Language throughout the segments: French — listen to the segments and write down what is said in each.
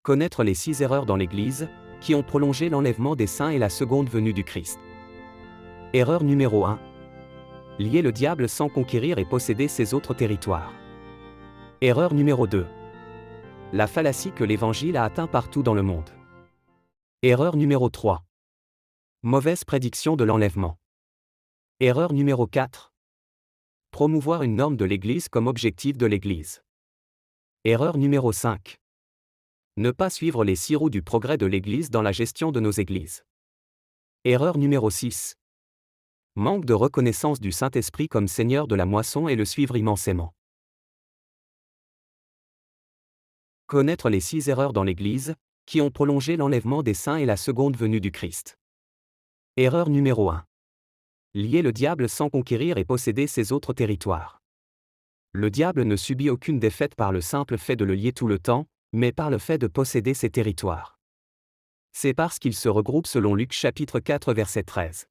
Connaître les 6 erreurs dans l'Église, qui ont prolongé l'enlèvement des saints et la seconde venue du Christ. Erreur numéro 1. Lier le diable sans conquérir et posséder ses autres territoires. Erreur numéro 2. La fallacie que l'Évangile a atteint partout dans le monde. Erreur numéro 3. Mauvaise prédiction de l'enlèvement. Erreur numéro 4. Promouvoir une norme de l'Église comme objectif de l'Église. Erreur numéro 5. Ne pas suivre les 6 roues du progrès de l'Église dans la gestion de nos églises. Erreur numéro 6. Manque de reconnaissance du Saint-Esprit comme Seigneur de la moisson et le suivre immensément. Connaître les 6 erreurs dans l'Église, qui ont prolongé l'enlèvement des saints et la seconde venue du Christ. Erreur numéro 1. Lier le diable sans conquérir et posséder ses autres territoires. Le diable ne subit aucune défaite par le simple fait de le lier tout le temps, mais par le fait de posséder ses territoires. C'est parce qu'il se regroupe selon Luc chapitre 4 verset 13.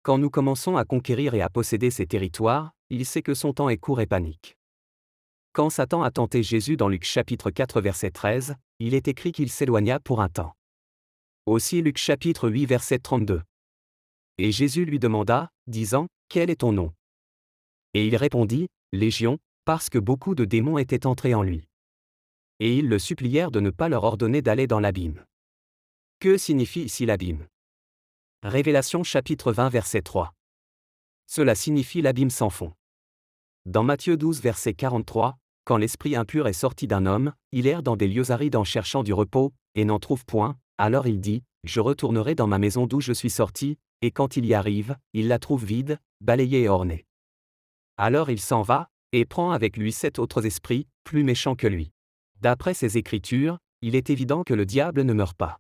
Quand nous commençons à conquérir et à posséder ces territoires, il sait que son temps est court et panique. Quand Satan a tenté Jésus dans Luc chapitre 4 verset 13, il est écrit qu'il s'éloigna pour un temps. Aussi Luc chapitre 8 verset 32. Et Jésus lui demanda, disant, « Quel est ton nom » Et il répondit, « Légion, parce que beaucoup de démons étaient entrés en lui. » Et ils le supplièrent de ne pas leur ordonner d'aller dans l'abîme. Que signifie ici l'abîme? Révélation chapitre 20 verset 3. Cela signifie l'abîme sans fond. Dans Matthieu 12 verset 43, quand l'esprit impur est sorti d'un homme, il erre dans des lieux arides en cherchant du repos, et n'en trouve point, alors il dit, « Je retournerai dans ma maison d'où je suis sorti », et quand il y arrive, il la trouve vide, balayée et ornée. Alors il s'en va, et prend avec lui 7 autres esprits, plus méchants que lui. D'après ces Écritures, il est évident que le diable ne meurt pas.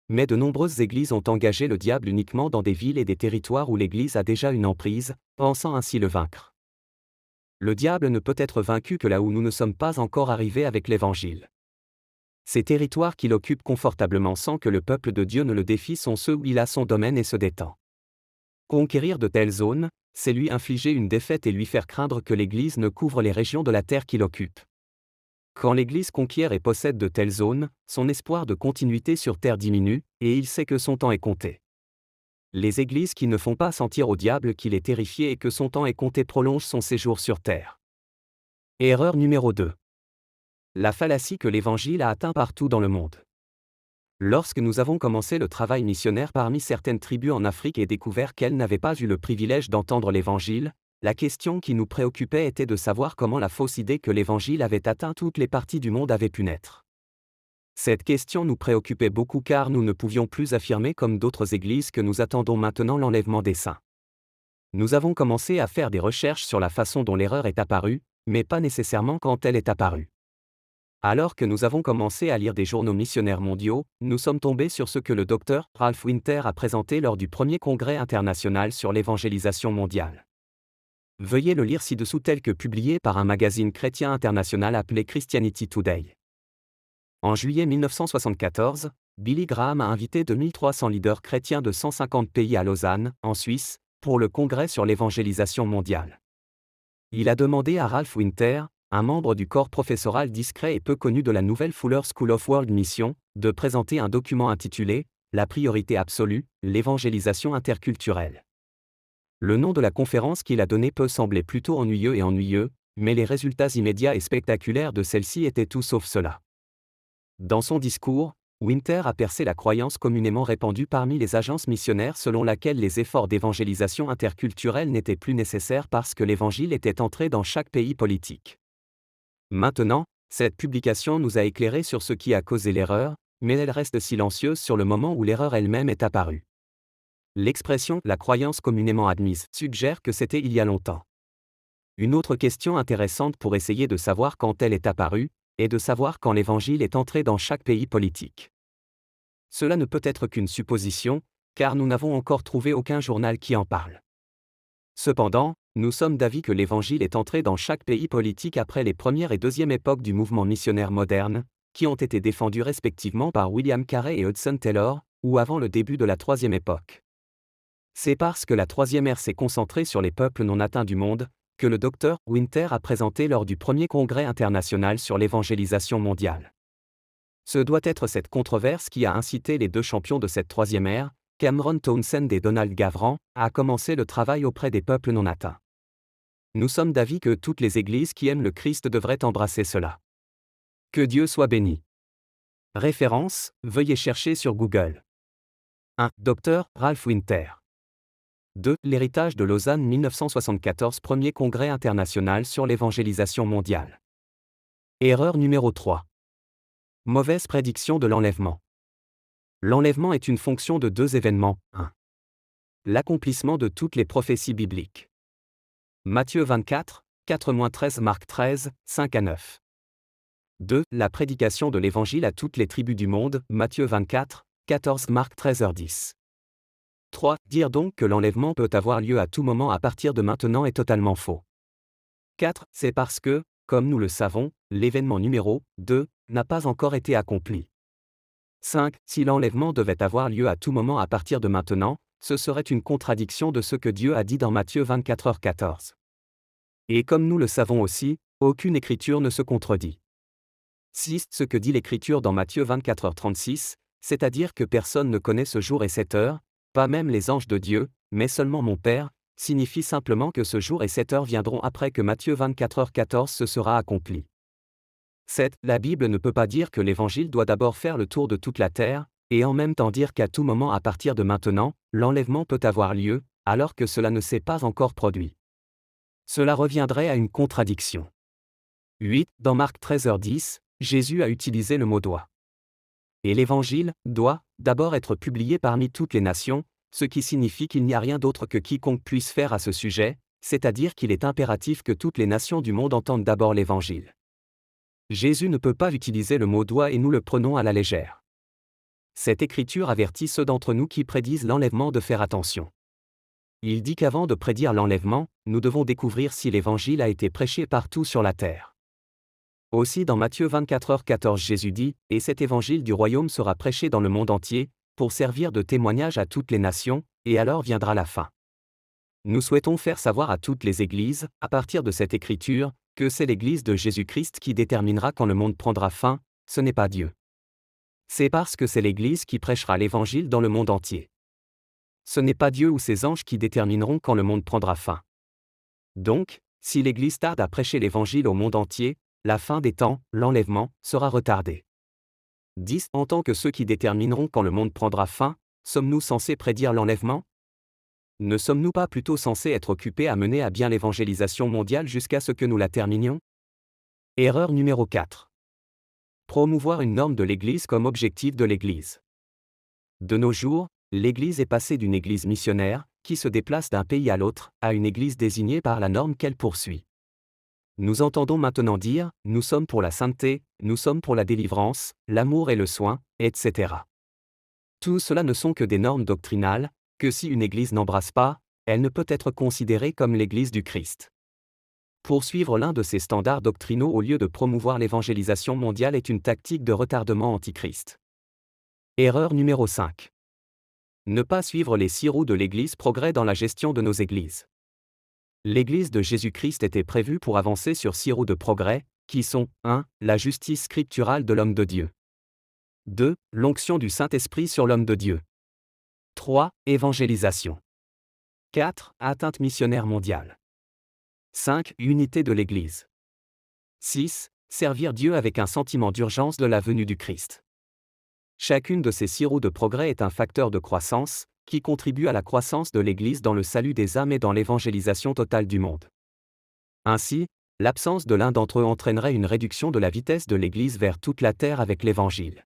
Mais de nombreuses églises ont engagé le diable uniquement dans des villes et des territoires où l'Église a déjà une emprise, pensant ainsi le vaincre. Le diable ne peut être vaincu que là où nous ne sommes pas encore arrivés avec l'Évangile. Ces territoires qu'il occupe confortablement sans que le peuple de Dieu ne le défie sont ceux où il a son domaine et se détend. Conquérir de telles zones, c'est lui infliger une défaite et lui faire craindre que l'Église ne couvre les régions de la terre qu'il occupe. Quand l'Église conquiert et possède de telles zones, son espoir de continuité sur terre diminue, et il sait que son temps est compté. Les églises qui ne font pas sentir au diable qu'il est terrifié et que son temps est compté prolongent son séjour sur terre. Erreur numéro 2. La fallacie que l'Évangile a atteint partout dans le monde. Lorsque nous avons commencé le travail missionnaire parmi certaines tribus en Afrique et découvert qu'elles n'avaient pas eu le privilège d'entendre l'Évangile, la question qui nous préoccupait était de savoir comment la fausse idée que l'Évangile avait atteint toutes les parties du monde avait pu naître. Cette question nous préoccupait beaucoup car nous ne pouvions plus affirmer comme d'autres églises que nous attendons maintenant l'enlèvement des saints. Nous avons commencé à faire des recherches sur la façon dont l'erreur est apparue, mais pas nécessairement quand elle est apparue. Alors que nous avons commencé à lire des journaux missionnaires mondiaux, nous sommes tombés sur ce que le docteur Ralph Winter a présenté lors du premier congrès international sur l'évangélisation mondiale. Veuillez le lire ci-dessous tel que publié par un magazine chrétien international appelé Christianity Today. En juillet 1974, Billy Graham a invité 2300 leaders chrétiens de 150 pays à Lausanne, en Suisse, pour le congrès sur l'évangélisation mondiale. Il a demandé à Ralph Winter, un membre du corps professoral discret et peu connu de la nouvelle Fuller School of World Mission, de présenter un document intitulé « La priorité absolue, l'évangélisation interculturelle ». Le nom de la conférence qu'il a donné peut sembler plutôt ennuyeux, mais les résultats immédiats et spectaculaires de celle-ci étaient tout sauf cela. Dans son discours, Winter a percé la croyance communément répandue parmi les agences missionnaires selon laquelle les efforts d'évangélisation interculturelle n'étaient plus nécessaires parce que l'Évangile était entré dans chaque pays politique. Maintenant, cette publication nous a éclairés sur ce qui a causé l'erreur, mais elle reste silencieuse sur le moment où l'erreur elle-même est apparue. L'expression « la croyance communément admise » suggère que c'était il y a longtemps. Une autre question intéressante pour essayer de savoir quand elle est apparue, est de savoir quand l'Évangile est entré dans chaque pays politique. Cela ne peut être qu'une supposition, car nous n'avons encore trouvé aucun journal qui en parle. Cependant, nous sommes d'avis que l'Évangile est entré dans chaque pays politique après les premières et deuxième époques du mouvement missionnaire moderne, qui ont été défendus respectivement par William Carey et Hudson Taylor, ou avant le début de la troisième époque. C'est parce que la troisième ère s'est concentrée sur les peuples non atteints du monde, que le Dr Winter a présenté lors du premier congrès international sur l'évangélisation mondiale. Ce doit être cette controverse qui a incité les deux champions de cette troisième ère, Cameron Townsend et Donald Gavran, à commencer le travail auprès des peuples non atteints. Nous sommes d'avis que toutes les églises qui aiment le Christ devraient embrasser cela. Que Dieu soit béni. Référence, veuillez chercher sur Google. 1. Dr. Ralph Winter. 2. L'héritage de Lausanne 1974 Premier Congrès international sur l'évangélisation mondiale. Erreur numéro 3. Mauvaise prédiction de l'enlèvement. L'enlèvement est une fonction de deux événements. 1. L'accomplissement de toutes les prophéties bibliques. Matthieu 24, 4-13 Marc 13, 5-9. 2. La prédication de l'évangile à toutes les tribus du monde. Matthieu 24, 14 Marc 13h10. 3. Dire donc que l'enlèvement peut avoir lieu à tout moment à partir de maintenant est totalement faux. 4. C'est parce que, comme nous le savons, l'événement numéro 2 n'a pas encore été accompli. 5. Si l'enlèvement devait avoir lieu à tout moment à partir de maintenant, ce serait une contradiction de ce que Dieu a dit dans Matthieu 24h14. Et comme nous le savons aussi, aucune écriture ne se contredit. 6. Ce que dit l'écriture dans Matthieu 24h36, c'est-à-dire que personne ne connaît ce jour et cette heure, pas même les anges de Dieu, mais seulement mon Père, signifie simplement que ce jour et cette heure viendront après que Matthieu 24h14 se sera accompli. 7. La Bible ne peut pas dire que l'Évangile doit d'abord faire le tour de toute la terre, et en même temps dire qu'à tout moment à partir de maintenant, l'enlèvement peut avoir lieu, alors que cela ne s'est pas encore produit. Cela reviendrait à une contradiction. 8. Dans Marc 13h10, Jésus a utilisé le mot doit. Et l'Évangile doit d'abord être publié parmi toutes les nations, ce qui signifie qu'il n'y a rien d'autre que quiconque puisse faire à ce sujet, c'est-à-dire qu'il est impératif que toutes les nations du monde entendent d'abord l'Évangile. Jésus ne peut pas utiliser le mot doit et nous le prenons à la légère. Cette écriture avertit ceux d'entre nous qui prédisent l'enlèvement de faire attention. Il dit qu'avant de prédire l'enlèvement, nous devons découvrir si l'Évangile a été prêché partout sur la terre. Aussi dans Matthieu 24h14 Jésus dit « Et cet évangile du royaume sera prêché dans le monde entier, pour servir de témoignage à toutes les nations, et alors viendra la fin. » Nous souhaitons faire savoir à toutes les églises, à partir de cette écriture, que c'est l'Église de Jésus-Christ qui déterminera quand le monde prendra fin, ce n'est pas Dieu. C'est parce que c'est l'Église qui prêchera l'Évangile dans le monde entier. Ce n'est pas Dieu ou ses anges qui détermineront quand le monde prendra fin. Donc, si l'Église tarde à prêcher l'Évangile au monde entier, la fin des temps, l'enlèvement, sera retardée. 10. En tant que ceux qui détermineront quand le monde prendra fin, sommes-nous censés prédire l'enlèvement ? Ne sommes-nous pas plutôt censés être occupés à mener à bien l'évangélisation mondiale jusqu'à ce que nous la terminions ? Erreur numéro 4. Promouvoir une norme de l'Église comme objectif de l'Église. De nos jours, l'Église est passée d'une Église missionnaire, qui se déplace d'un pays à l'autre, à une Église désignée par la norme qu'elle poursuit. Nous entendons maintenant dire « nous sommes pour la sainteté, nous sommes pour la délivrance, l'amour et le soin, etc. » Tout cela ne sont que des normes doctrinales, que si une Église n'embrasse pas, elle ne peut être considérée comme l'Église du Christ. Poursuivre l'un de ces standards doctrinaux au lieu de promouvoir l'évangélisation mondiale est une tactique de retardement antichrist. Erreur numéro 5. Ne pas suivre les 6 roues de l'Église progrès dans la gestion de nos églises. L'Église de Jésus-Christ était prévue pour avancer sur 6 roues de progrès, qui sont 1. La justice scripturale de l'homme de Dieu. 2. L'onction du Saint-Esprit sur l'homme de Dieu. 3. Évangélisation. 4. Atteinte missionnaire mondiale. 5. Unité de l'Église. 6. Servir Dieu avec un sentiment d'urgence de la venue du Christ. Chacune de ces 6 roues de progrès est un facteur de croissance, qui contribue à la croissance de l'Église dans le salut des âmes et dans l'évangélisation totale du monde. Ainsi, l'absence de l'un d'entre eux entraînerait une réduction de la vitesse de l'Église vers toute la terre avec l'Évangile.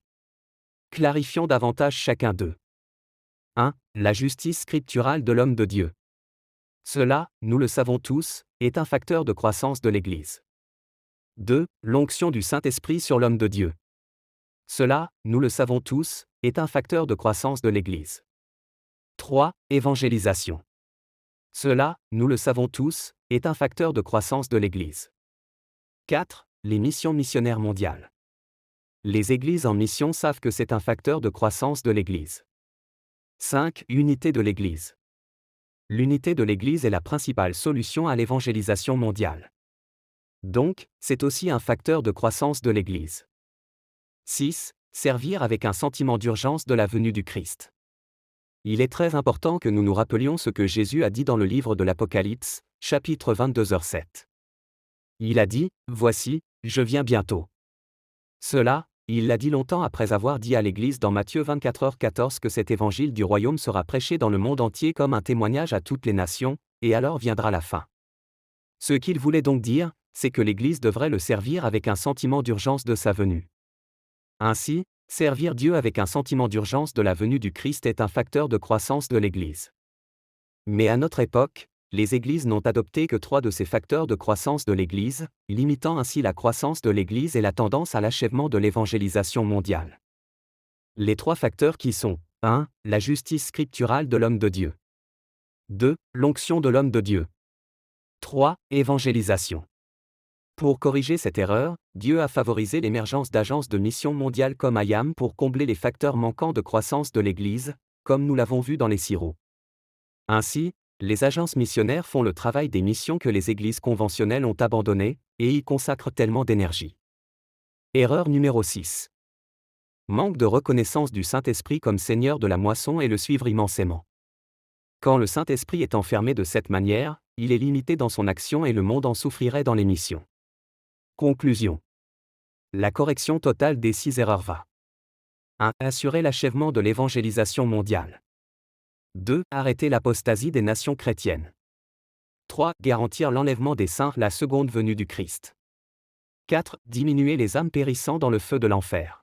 Clarifions davantage chacun d'eux. 1. La justice scripturale de l'homme de Dieu. Cela, nous le savons tous, est un facteur de croissance de l'Église. 2. L'onction du Saint-Esprit sur l'homme de Dieu. Cela, nous le savons tous, est un facteur de croissance de l'Église. 3. Évangélisation. Cela, nous le savons tous, est un facteur de croissance de l'Église. 4. Les missions missionnaires mondiales. Les églises en mission savent que c'est un facteur de croissance de l'Église. 5. Unité de l'Église. L'unité de l'Église est la principale solution à l'évangélisation mondiale. Donc, c'est aussi un facteur de croissance de l'Église. 6. servir avec un sentiment d'urgence de la venue du Christ. Il est très important que nous nous rappelions ce que Jésus a dit dans le livre de l'Apocalypse, chapitre 22h7. Il a dit, « Voici, je viens bientôt. » Cela, il l'a dit longtemps après avoir dit à l'Église dans Matthieu 24h14 que cet évangile du royaume sera prêché dans le monde entier comme un témoignage à toutes les nations, et alors viendra la fin. Ce qu'il voulait donc dire, c'est que l'Église devrait le servir avec un sentiment d'urgence de sa venue. Ainsi, servir Dieu avec un sentiment d'urgence de la venue du Christ est un facteur de croissance de l'Église. Mais à notre époque, les Églises n'ont adopté que 3 de ces facteurs de croissance de l'Église, limitant ainsi la croissance de l'Église et la tendance à l'achèvement de l'évangélisation mondiale. Les 3 facteurs qui sont 1. La justice scripturale de l'homme de Dieu. 2. L'onction de l'homme de Dieu. 3. Évangélisation. Pour corriger cette erreur, Dieu a favorisé l'émergence d'agences de mission mondiales comme IAM pour combler les facteurs manquants de croissance de l'Église, comme nous l'avons vu dans les sirops. Ainsi, les agences missionnaires font le travail des missions que les églises conventionnelles ont abandonnées, et y consacrent tellement d'énergie. Erreur numéro 6. Manque de reconnaissance du Saint-Esprit comme Seigneur de la moisson et le suivre immensément. Quand le Saint-Esprit est enfermé de cette manière, il est limité dans son action et le monde en souffrirait dans les missions. Conclusion. La correction totale des 6 erreurs va. 1. Assurer l'achèvement de l'évangélisation mondiale. 2. Arrêter l'apostasie des nations chrétiennes. 3. Garantir l'enlèvement des saints, la seconde venue du Christ. 4. Diminuer les âmes périssant dans le feu de l'enfer.